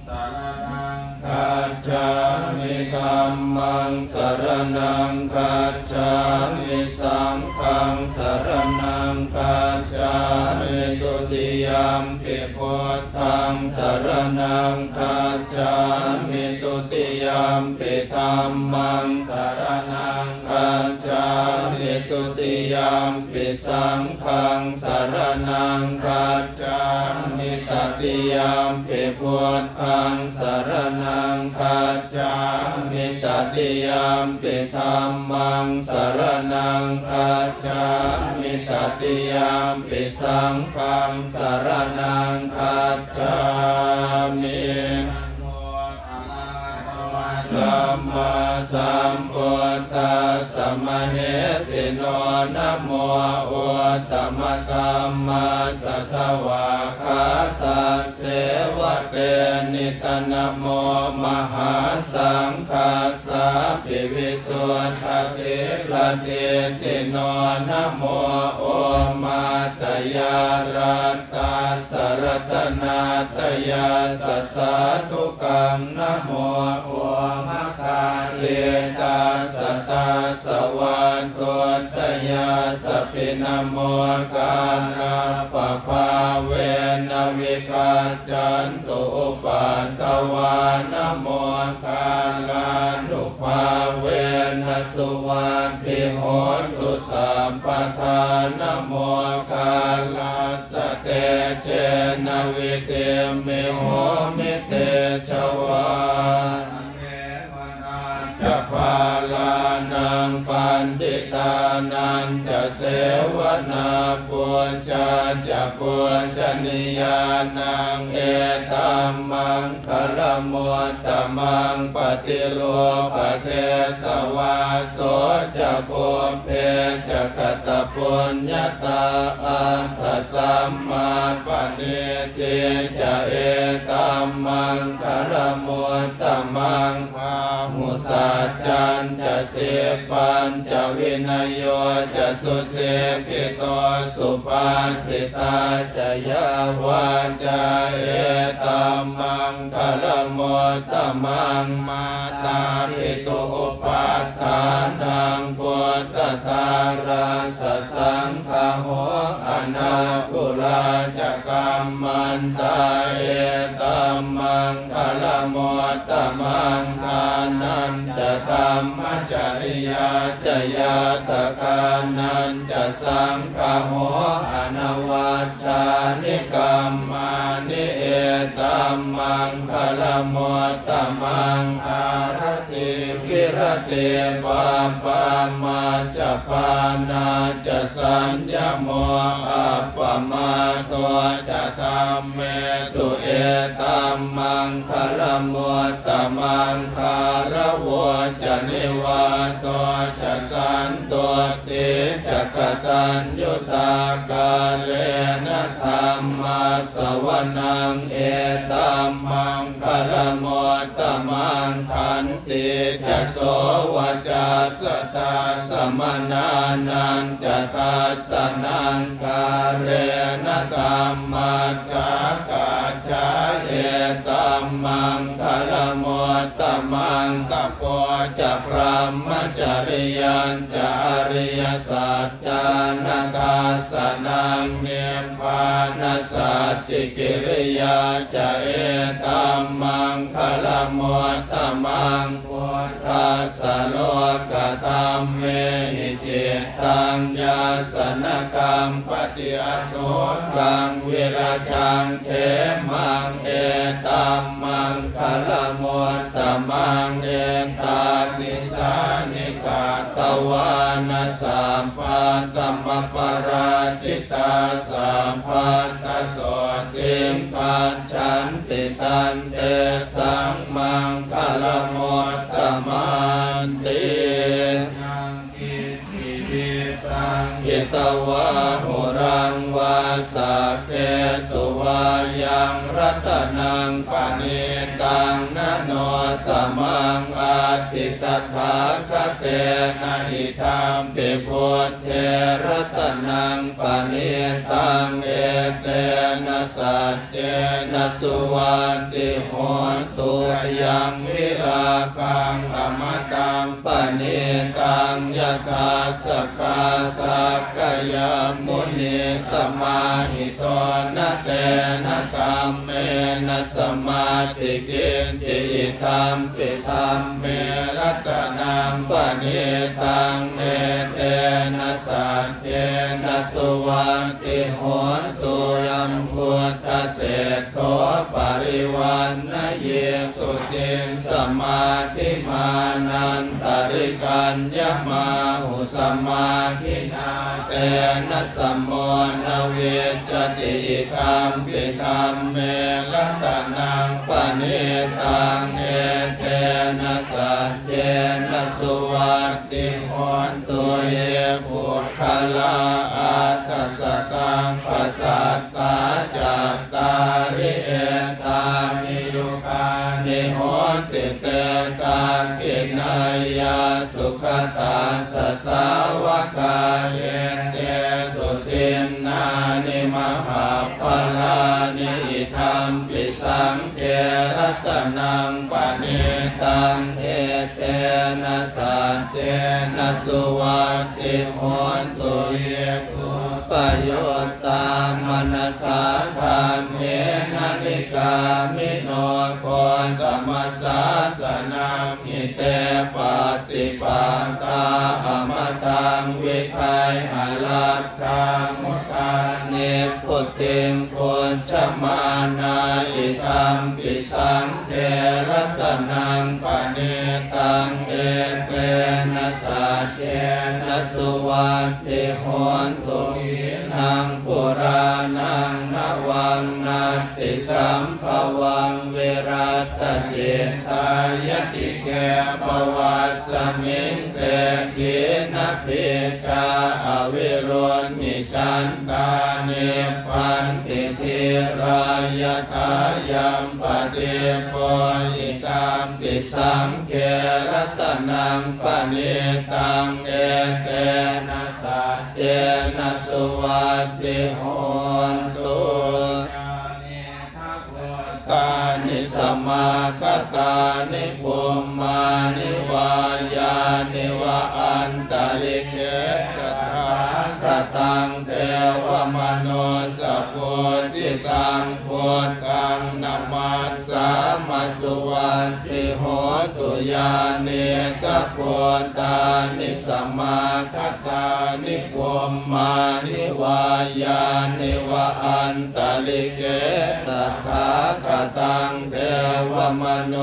สรณังคัจฉามิธัมมังสรณังคัจฉามิสังฆังสรณังคัจฉามิตุติยมปิพุทธังสรณังคัจฉามิตุติยมปิธัมมังสรณังคัจฉามิตุติยมปิสังฆังสรณังคัจฉามิตติยมปิพุทธังสรณังคัจฉามิตติยมปิธัมมังสรณังคัจฉามิตติยมปิสังฆังสรณังคัจฉามิสัมมาสัมพุทธัสสะมะเหสิโนนะโมอุตตมะธัมมัสสะสวากขาตาเสวะเตนิตนะโมมหาสังฆัสสะปิวิสุทธิเทละเตติโนนะโมโอมาตยารัตตาสรตนาตยาสัสสะทุกังนะโมโอมะคาเลตาสตาสวันตุตยาสปินะโมกาลาปะภาเวนวิกาจันตุอุปัฏฐวานะโมกาลานุภาเวนสุวัตถิโหตุสัพพทานะโมกาลาสเตเจนะวิเตมิโหมิเตชวาจะพาลานังปันติตานันจะเสวนาปุจจาจะปุจจนิยานังเอตัมมังคลมุตตมังปฏิโลปเทสวาโสจะปุเพจะกตปุญญาตาอัตถสัมมาปณิทิจะเอตัมมังคลมุตตมังภามุสัจจันจะเสปัญจะวินัยโยจะสุเสปิโตสุภาสิตาจะยาวาจาเอตัมมังคลมุตตมังมาตาปิตุอุปัฏฐานังพุทธทาราสสังฆโหอนาคุลาจะกัมมันตาเอตัมมังคลมุตตมังทานันจะธัมมจริยาจะยาตกานันจะสังฆโหอนวัชฌานิกรรมานิเอตัมมังคลมุตตมังอารติวิรติปาปามาจะปานาจะสัญญโมอัปปมาตัวจะธรรมเมสุเอตัมมังคลมุตตมังคารวะจะนิวาตัวจะสันตัวติจะกตัญญูตากาเลนะธรรมาสวนังเอตัมมังคลมุตตมังขันติจะโสวจาสตาสมนานันจะทัสสนังกาเลนะธรรมาจากาจาเอตัมมังคลมุตตมังสัพพจะพรหมจริยันจะอริยสัจจานาคาสนังเนียมปานาสัจจิกิริยาจะเอตัมมังคลมุตตมังพุทธัสสะโลกธัมเมหิจิตตังยาสนกรรมปฏิอโศกังวิราชังเทมังเอตัมมังคลมุตตมังเอตาติสานิกาตวานาสัมปัตตมปราชิตาสัมปัตตโสติมปัญชันติตันเตสังมังคลมุตตมันติอิตวะหุรังวา สัพเพสุวายังรัตนังปณิตังนะโนสมังอาติตถาคเตนะอิธัมปิพุทเทรัตนังปณิตังเอเตนะสัจเจนะสุวันติโหตุยังวิราคังอมตังปณิตังยถาสกาสักกายมุนีสมาหิโตนะเตนะกัมเมนะสมาธิกินจิตัมปิธัมเมรัตนังปณิตังเอเตนะสัจเจนะสุวันติโหตุยัมพุทธเศธโธปริวันนะเยสุสิงสมาธิมานันตริกัญญมาหุสมาธินาเตนะสัมโมนะเวจติธัมปิธัมเมรัตนังปณิตังเอเตนะสัจเจนะสุวัตติโหตุเยปุคคลาอัตถสตังปัสสัตตาจัตตาริเอตานิยุคานิโหติเตตังกินายาสุขตาสสาวกาเยเตสุตินนานิมหาภลานิอิธัมปิสังเกรัตนังปณิตังเอเตนะสัจเจนะสุวัตติโหตุเยปุปโยตตามนัสสาธาเมนะนิกามิโนโคตมัสสาสนามิเตปฏิปันตาอมตังวิทัยหลัตถามุตานิพุทธิมพุทธมานาอิธัมปิสังเทรัตนังปณิตังเอเตนะสัจเจนะสุวัตติโหตุนังปุรานังนวังนัตติสัมภวังเวรัตจิตตายติเกปวัสสมิงเตกินะปิชาอวิรุณมิจันตานิปันติทิรายทายัมปฏิโพยิตัมปิสังเกรัตนังปณิตังเอเตนะสัจเจนะสุวัตติโหตุตานิสมาคตานิปุมมานิวายานิวะอันตริเกตถาคตังเทวมโนสปุจิตังพุทธังนัมมัสสามาสุวันติโหตุยานิกปุตตานิสมาคตานิปุมมานิวายานิวะอันตริเกตถาคตังเทวมโน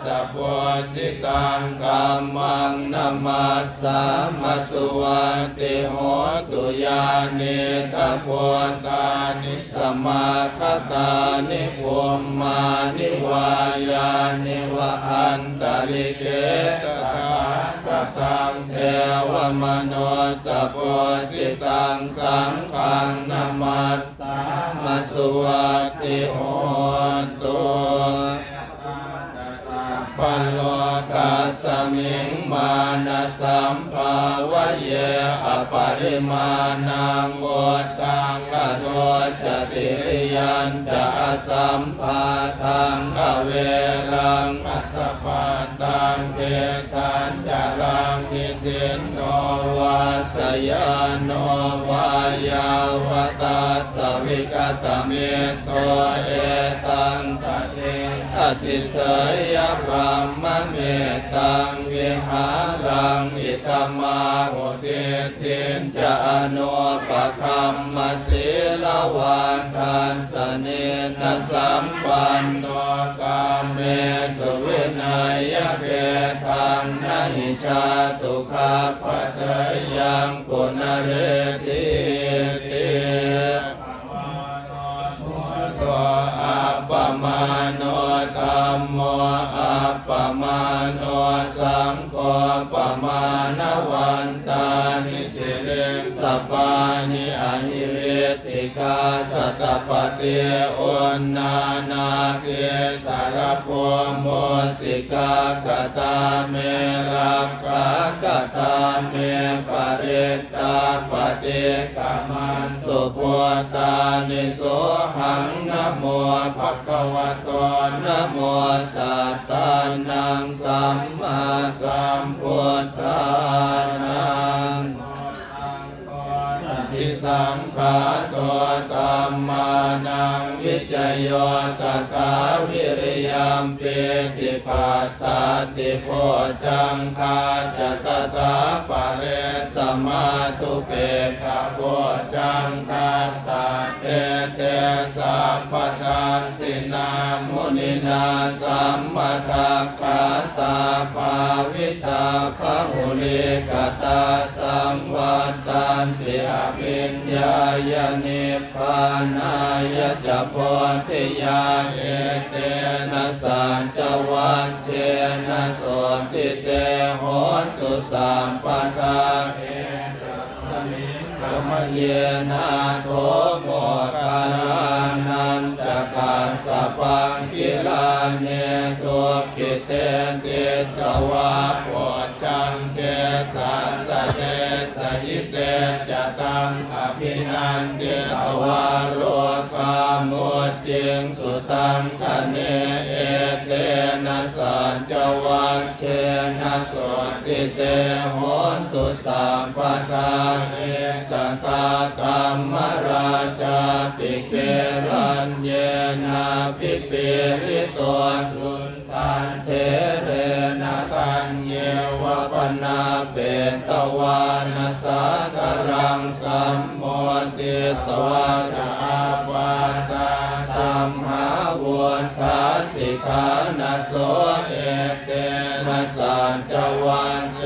สปุจิตังกัมมังนัมมัสสามาสุวันติโหตุยานิกปุตตานิสมาคตานิปุมมานิวายานิวะอันตริเกตถาคตังเทวมโนสปุจิตังสังฆังนัมมัสสามาสุวัตติโหตุปัลโลกัสสมิงมานะสัมภาวะเยอปริมาณังโอตังอโรจติริยัญจะสัมภาทังอเวรังอัสสะปัตตังเปตัญจรังนิสินโนวาสยานโนวายาวตาสวิกตเมตโตเอตังตะเตอติเถยพรหมเมตังวิหารังอิตมาโหติตินจะอนุปคัมมศีลวันทานสเนนะสัมปันโนกาเมสุวินัยเกทังนะหิชาตุขัปปะเสยยังปุณเรติติตัวอัปปมาโนธัมโมอัปปมาโนสังโฆปมาณวันตานิสิเลงสัพพานิอหิเวชิกา าสัตตปฏิอุณนานาเกสารพุโมสิกากตาเมรักขากตาเมปริตตาปฏิกามันตุพุทธานิโสหังนะโมภะคะวะโตนะโมสัตตานังสัมมาสัมพุทธานังทิสังขาตัวตัมมานังวิจโยตถาวิริยัมปิติปัสสติโพจังคาจตถาปะเรสมาตุเปกะโพจังคาสัตเตเตสัพพทาสินามุนินาสัมมาทัคคาตาภาวิตาภะหุลิกตาสัมวัตตันติอภิญญายนิพพานายจะโพธิญาเอเตนะสัจจวัชเชนะโสติเตโหตุสัมปทาเอตมิธรรมเยนะโทโมคารานันจะกัสสะปังกิลาเนตุกิเตติสวะโพจังเกสันตเตสยิเตจะตังอภินันเตตวารโรคามุจิงสุตังคเนเอเตนะสัจจวัชเชนะโสติเตโหตุสัมปทาเอกตาธัมมราชาปิเกรัญเยนะภิปิริโตตุนทันเทเรนะตัญเยวะปนาเปตวานะสาธรังสัมโมติตวะอาปาตาธัมหาวุฒาสิกขานะโสเอเตนะสัจจวัชเช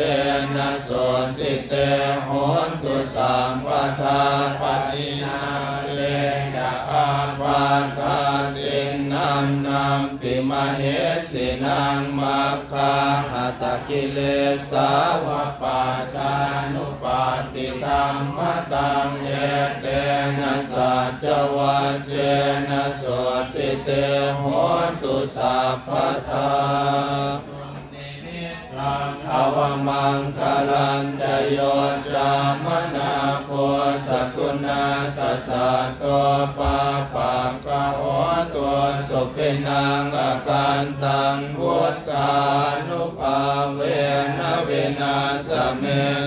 นะโสติเตโหตุสัมปทาปฏินาเลนะอาปาทาตินังนัมปิมเหสินังมัคคาหัตถกิเลสาวะปาตานุปาติธัมมตังเอเตนะสัจจวัชเชนะโสติเตโหตุสัพพทาอวมังคลันจโยจามนาโพสกุณาสัสสะโตปาปะกะโหตัวสุปินังอาการตังพุทธานุภาเวนะเวนะสะเม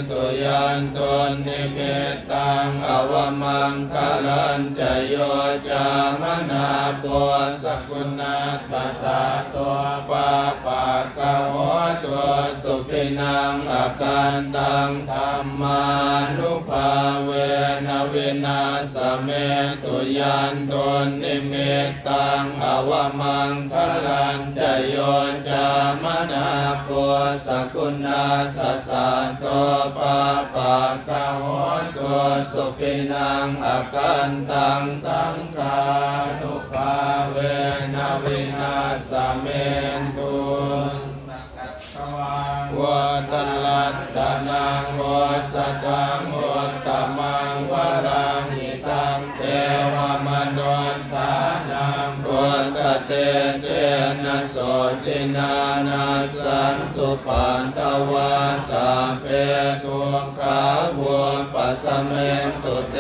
ตุยันตุนิเมตตังอวมังคลันจโยจามนาโพสกุณาสัสสะโตปาปะกะโหตัวสุปินังอาการตังธรรมานุภาเวนะเวนะสะเมตุยันตุนิเมตตังอวมังคลันจโยจามนาโพสกุณาสัสสะโตปาปะกะโหตัวสุปินังอาการตังสังฆานุภาเวนะเวนะสะเมตุวัตลัตตานังวสัตตังอุตตมังวรังหิตังเทวมนุษย์านังพุทธเตเจนะโสตินานัสสันตุปันตวาสัพเพทุกขาวุปัสสเมตุเต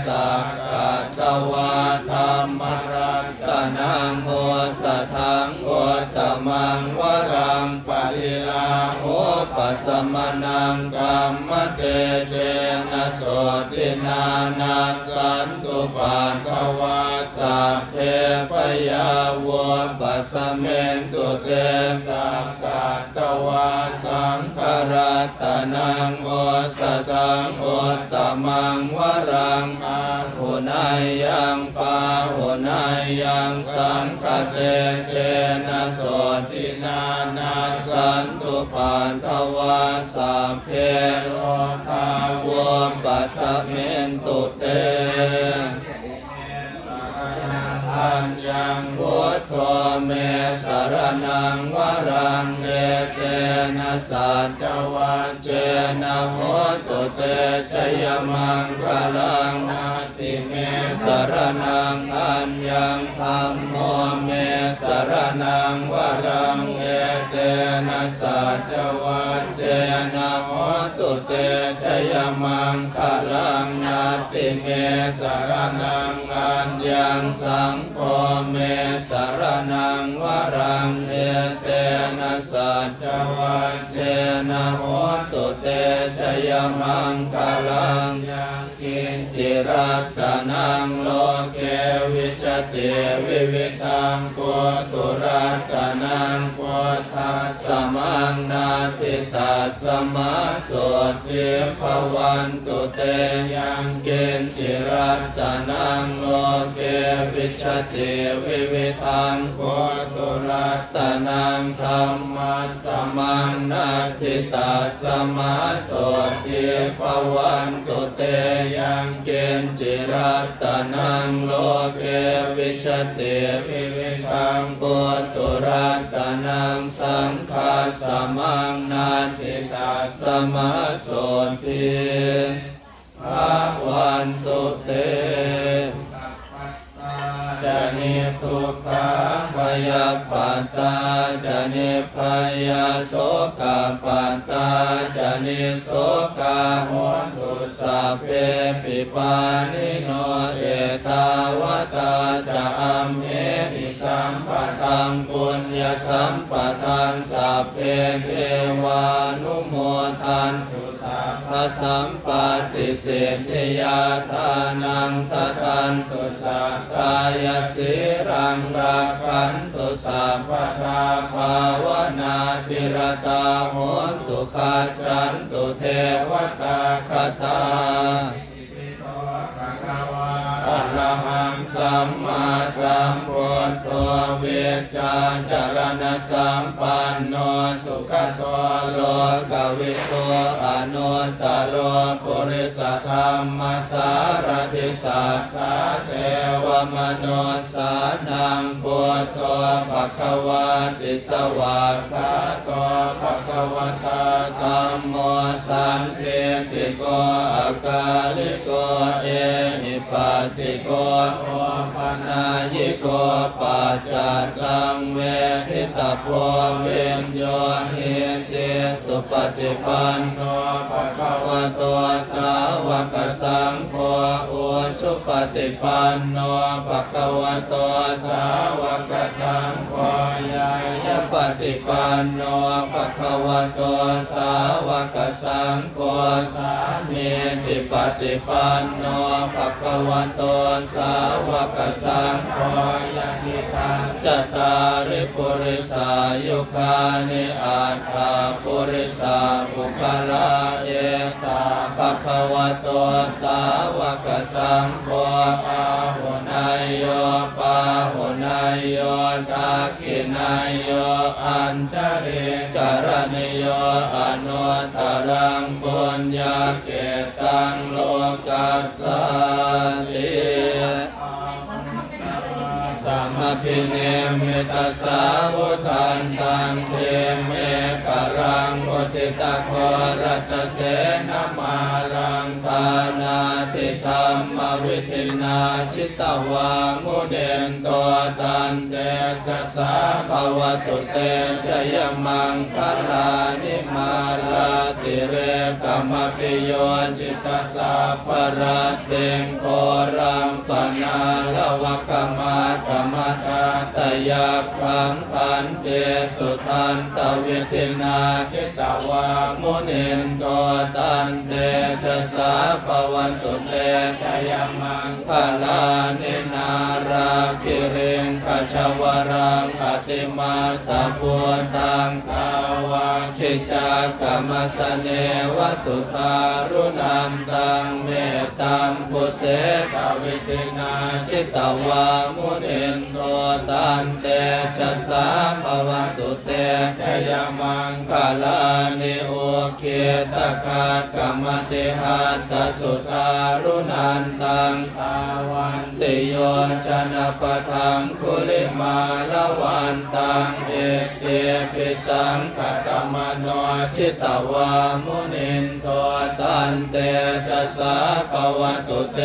สักกัตตวาธัมมรัตตานังโหสัทธังอุตตมังวรังปริลาโหปัสสมนังกัมมเตเจนะโสตินานัสสันตุปันตวาสัพเพปยาวปัสสเมตุเตสักกัตตวาสังฆรัตตนังโอสัทธังอุตตมังวรังอาหุนายยังปาหุนายยังสังฆเตเจนะโสตินานัสสันตุปันตวาสัพเพโลกาวปัสสเมตุเตอัญญังพุทโธเมสรนังวรังเอเตนะสัจจวัชเชนะโหตุเตชยมังคลังนาติเมส สรณังอัญญังธัมโมเมสรณังวรังเอเตนะสัจวัจเจนะโหตุเตชยมังคลังนาติเมสรณังอัญญังสังโฆเมสรณังวรังเอเตนะสัจวัจเจนะโหตุเตชยมังคลังยังกินจิรัตนังโลเกวิจติวิวิทังปุตุรัตนังปุถทัสสมังนาทิตัสสมาโสติภวันตุเตยังกินจิรัตนังโลเกวิจติวิวิทังปุตุรัตนังสัมมาสัมมังนาทิตัสสมาโสติภวันตุเตยังเกณฑ์จิรัตนังโลเกวิชติวิวิทังปุตุรัตนังสังฆัสสมังนาทิตัสสมาโสติภวันตุเตจนิทุกขาพยาปัตตาจนิพยาโสกาปัตตาจนิโสกาโหตุสัพเพปิปานิโนเอตาวตาจะอัมเหหิสัมปตังปุญญสัมปทังสัพเพเทวานุโมทันตุพระสัมปติเศรษฐยาทานังตทันตุสัพพายสิรังรักขันตุสัพพทาภาวนาติรตาโหนตุขัจจันตุเทวตาคตาอะระหังสัมมาสัมพุทโธเวชฌาจารณะสัมปันโนสุขโตโลกวิโตอนุตตรปุริสธรรมสารถิสัทธาเทวมนุสสานังพุทโธภควาติสวากขาโตภควตาธัมโมสันเทติโกอาการิโกเอหิปัสสิโกโอปนายิโกปัจจัตตังเวทิตาโพเวนโยหิเตสุปฏิปันโนภะคะวะโตสาวกสังโฆอุชุปฏิปันโนภะคะวะโตสาวกสังโฆยายปฏิปันโนภะคะวะโตสาวกสังโฆสามีจิปฏิปันโนภะคะวะโตสาวกสังโฆยะทิตังจัตตาริปุริสายุคานิอัตถาปุริสาภุคลาเอตาภะคะวะโตสาวกสังโฆอาหุนายโยปาหุนายโยทักขินายโยอัญชริกรณิโยอนุตตรังปุญญาเกตังโลกัสสติสัมมพิเนมิตสาวุทันตังเทเมกรังอุทิตโครัชเสนมารังทานาทิธรรมวิทินาชิตวามุเดนโตตันเตชะสาภวตุเตชยมังคลานิมาราติเรกมปิโยจิตสาปราเตงโครังปนาลวะกมาตมตาตยาพังคันเตสุทันตวิทินาจิตวามุนินโตตันเตชะสาภวันตุเตชยมังคลานินาราคิริงขจวรังอติมาตาปุตังภาวะคิจักกมสเนวสุทารุนันตังเมตตัมปุเสตวิทินาจิตวามุนินโตตันเตชะสาภวันตุเตชยมังคลานิโอเคตคากรรมติหัตสุทารุนันตังภาวันติ ติโยชนะปะทังคุลิมาละวันตังเอเตปิสังกตมโนชิตวามุนินโทตันเตชะสาภวตุเต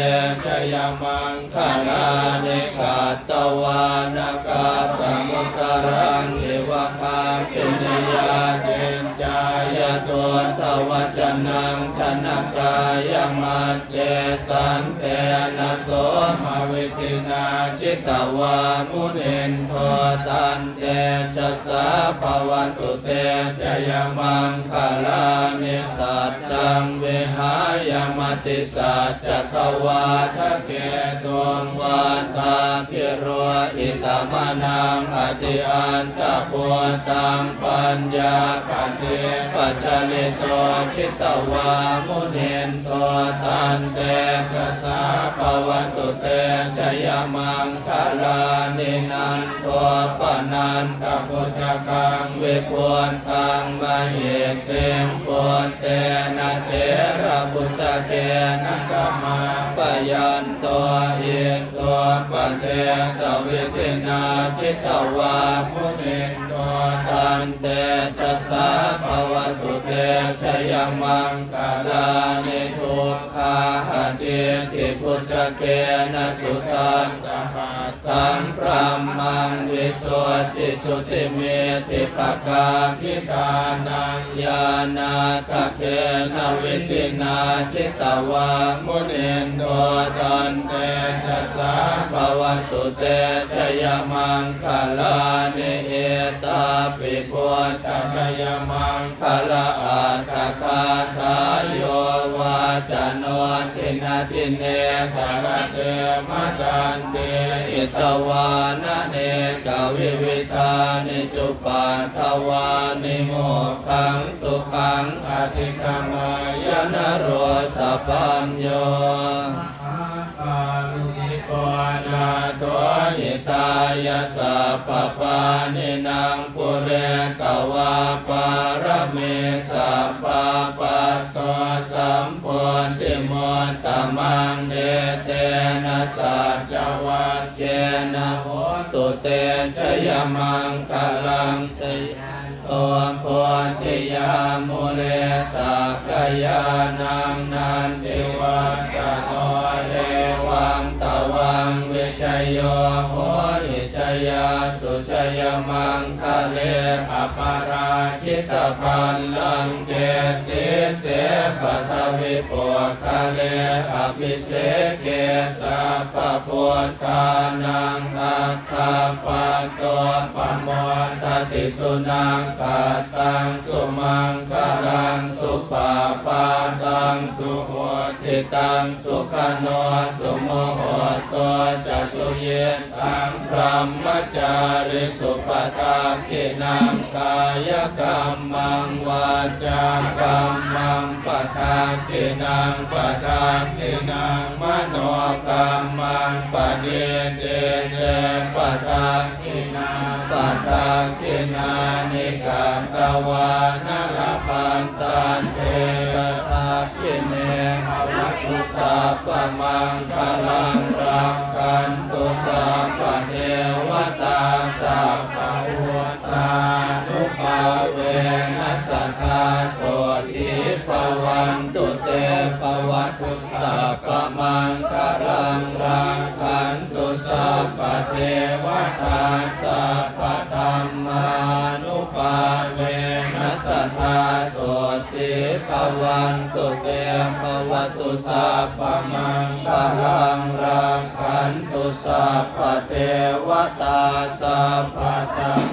ชยมังคลานิกาตวานากาสมุตรังเอวะคาปินยาเดนจายตัวทวจนังชนะกายมัจเจสันเตนะโสมวิตินาจิตวามุนินโทตันเตชะสาภวตุเตจยมังคลานิสัจจังเวหายมติสัจจทวาทะเกตุงวาทาพิโรอิตมะนังอติอันตะปุตังปัญญาคันเตปัจจลิโตชิตวามุนินโทตันเตชะสาภวตุเตชยมังคลานินันโทปนันตปุจกังวิปุนตังมหิเตมปุนเตนะเถระพุทธเกนะกมมาปยันโตอินโตปะเทสวิตินาชิตวามุนินโทตันเตชะสาภวตุเตชยมังคลานิทุกขาหะเตติพุทธเกนะสุตังตหัตถังพระมังวิโสติจุติเมติปกาพิธานังญาณาทะเกนะวิตินาชิตวามุนินโทตันเตชะสาภวตุเตชยมังคลานิเอตาปิพุทธชยมังคลาอัตถคาทายโยวาจโนทินาทิเนสารเตมะจันเตอิตวานะเนกวิวิธานิจุปัฏฐวานิโมกขังสุขังอธิกามายนโรสปัญโยกาลุนิโกนาตัวหิตายาสัพพปานินางปุเรตวาปารเมสัพพปัตโตสัมโพธิโมตตมังเดเตนะสัจจวัจเจนะโหตุเตชยมังคลังชยตัวโพธิยามุเลสักกายานังนันติวัตตโนเรวังตวังวิชัยโยโหหิชยาสุชยมังคะเลอปาราชิตพันลังเกสิเสปัทวิปุคะเลอภิเสเกตัพพะพุทธานังอัตถะปัตโตปโมทติสุนังกัตตังสุมังคลังสุปาปาตังสุโหติตังสุขโนสุโมโหโตจะสุเยตังพรหมจาริสุปทากินังกายกรรมังวาจากรรมังปทากินังปทากินังมโนกรรมังปเดเดเนปทากินังปทากินานิกังตวานลปันตันเทระทาคิเนภวตุสัพพมังคลังรักขันตุสัพพเทวตาสัพพะอุตตานุภาเวนัสสทธาโสติภวันตุเตภวตุสัพพมังคลังรักขันตุสัพพเทวตาสัพพะธัมมานุภาเวนัสสทธาโสติภวันตุเตภวตุสัพพมังคลังรักขันตุสัพพเทวตาสัพพะสัม